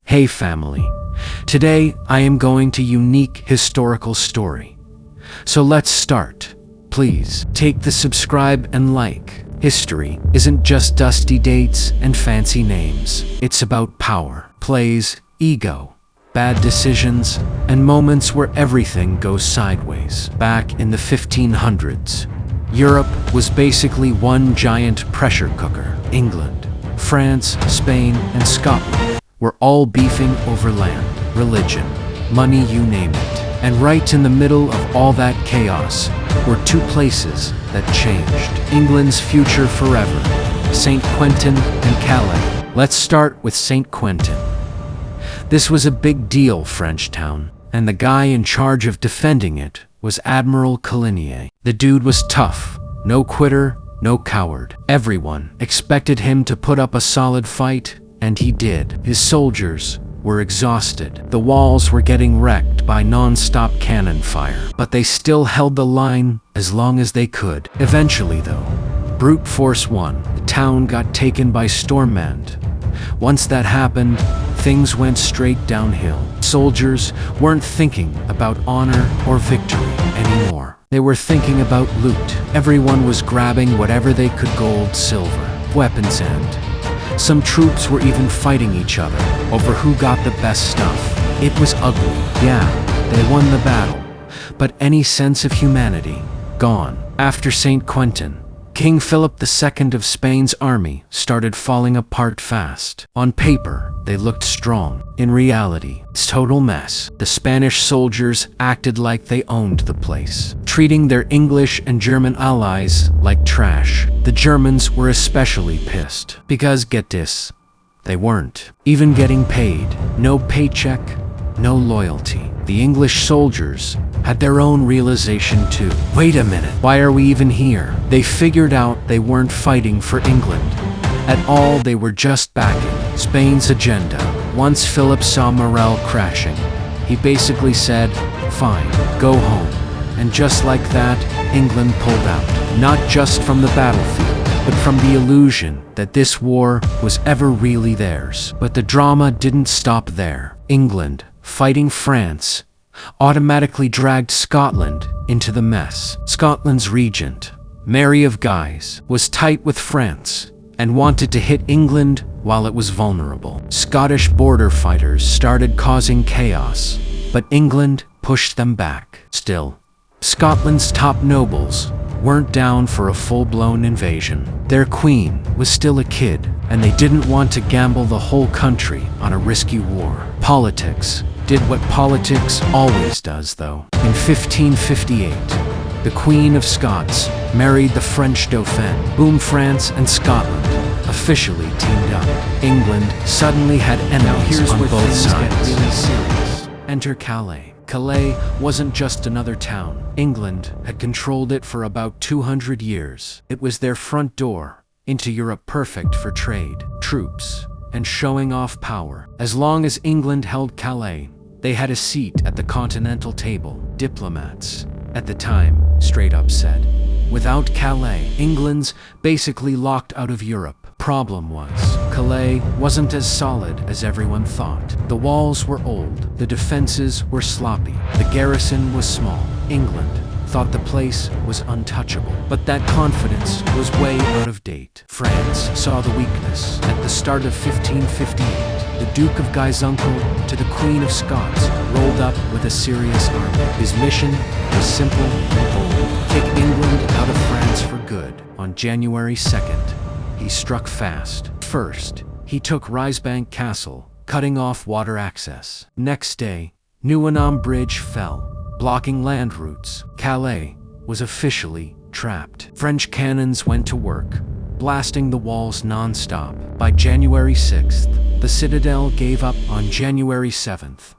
Hey family, today I am going to unique historical story. So let's start. Please take the subscribe and like. History isn't just dusty dates and fancy names. It's about power, plays, ego, bad decisions, and moments where everything goes sideways. Back in the 1500s, Europe was basically one giant pressure cooker. England, France, Spain, and Scotland were all beefing over land, religion, money, you name it. And right in the middle of all that chaos were two places that changed England's future forever: St. Quentin and Calais. Let's start with St. Quentin. This was a big deal French town, and the guy in charge of defending it was Admiral Coligny. The dude was tough, no quitter, no coward. Everyone expected him to put up a solid fight, and he did. His soldiers were exhausted. The walls were getting wrecked by non-stop cannon fire, but they still held the line as long as they could. Eventually, though, brute force won. The town got taken by storm, and once that happened, things went straight downhill. Soldiers weren't thinking about honor or victory anymore. They were thinking about loot. Everyone was grabbing whatever they could: gold, silver, weapons, and some troops were even fighting each other over who got the best stuff. It was ugly. Yeah, they won the battle, but any sense of humanity gone. After St. Quentin, King Philip II of Spain's army started falling apart fast. On paper, they looked strong. In reality, it's total mess. The Spanish soldiers acted like they owned the place, treating their English and German allies like trash. The Germans were especially pissed because, get this, they weren't even getting paid. No paycheck, no loyalty. The English soldiers had their own realization too. Wait a minute, why are we even here? They figured out they weren't fighting for England at all. They were just backing Spain's agenda. Once Philip saw morale crashing, he basically said, "Fine, go home." And just like that, England pulled out. Not just from the battlefield, but from the illusion that this war was ever really theirs. But the drama didn't stop there. England, fighting France, automatically dragged Scotland into the mess. Scotland's regent, Mary of Guise, was tight with France and wanted to hit England while it was vulnerable. Scottish border fighters started causing chaos, but England pushed them back. Still, Scotland's top nobles weren't down for a full-blown invasion. Their queen was still a kid, and they didn't want to gamble the whole country on a risky war. Politics did what politics always does, though. In 1558, the Queen of Scots married the French Dauphin. Boom, France and Scotland officially teamed up. England suddenly had enemies on both sides. Really serious. Enter Calais. Calais wasn't just another town. England had controlled it for about 200 years. It was their front door into Europe, perfect for trade, troops, and showing off power. As long as England held Calais, they had a seat at the continental table. Diplomats at the time straight up said, without Calais, England's basically locked out of Europe. Problem was, Calais wasn't as solid as everyone thought. The walls were old, the defenses were sloppy, the garrison was small. England thought the place was untouchable, but that confidence was way out of date. France saw the weakness. At the start of 1558, the Duke of Guise, uncle to the Queen of Scots, rolled up with a serious army. His mission was simple and bold: kick England out of France for good. On January 2nd, he struck fast. First, he took Risebank Castle, cutting off water access. Next day, Neuenham Bridge fell, blocking land routes. Calais was officially trapped. French cannons went to work, blasting the walls non-stop. By January 6th, the citadel gave up. On January 7th,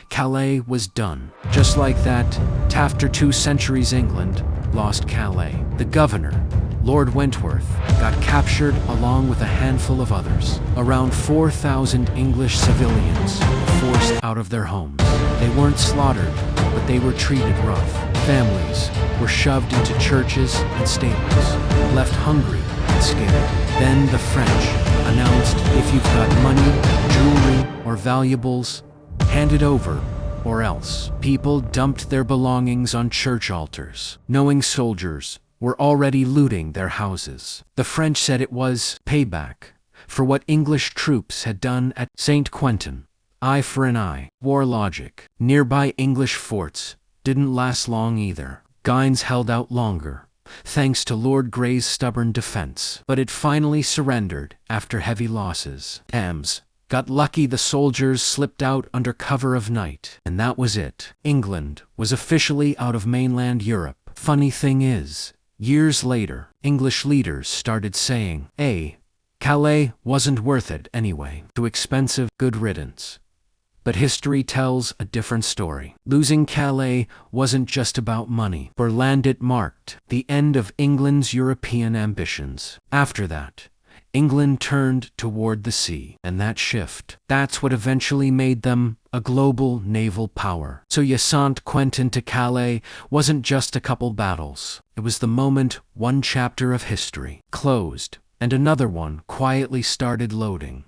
Calais was done. Just like that, after 2 centuries, England lost Calais. The governor, Lord Wentworth, got captured along with a handful of others. Around 4,000 English civilians were forced out of their homes. They weren't slaughtered, but they were treated rough. Families were shoved into churches and stables, left hungry and scared. Then the French announced, if you've got money, jewelry, or or valuables handed over, or else people dumped their belongings on church altars, knowing soldiers were already looting their houses. The French said it was payback for what English troops had done at St. Quentin. Eye for an eye. War logic. Nearby English forts didn't last long either. Guise held out longer, thanks to Lord Grey's stubborn defense, but it finally surrendered after heavy losses. Thames got lucky. The soldiers slipped out under cover of night, and that was it. England was officially out of mainland Europe. Funny thing is, years later, English leaders started saying, Calais wasn't worth it anyway. Too expensive, good riddance. But history tells a different story. Losing Calais wasn't just about money. For land, it marked the end of England's European ambitions. After that, England turned toward the sea, and that shift, that's what eventually made them a global naval power. So St. Quentin to Calais wasn't just a couple battles. It was the moment one chapter of history closed, and another one quietly started loading.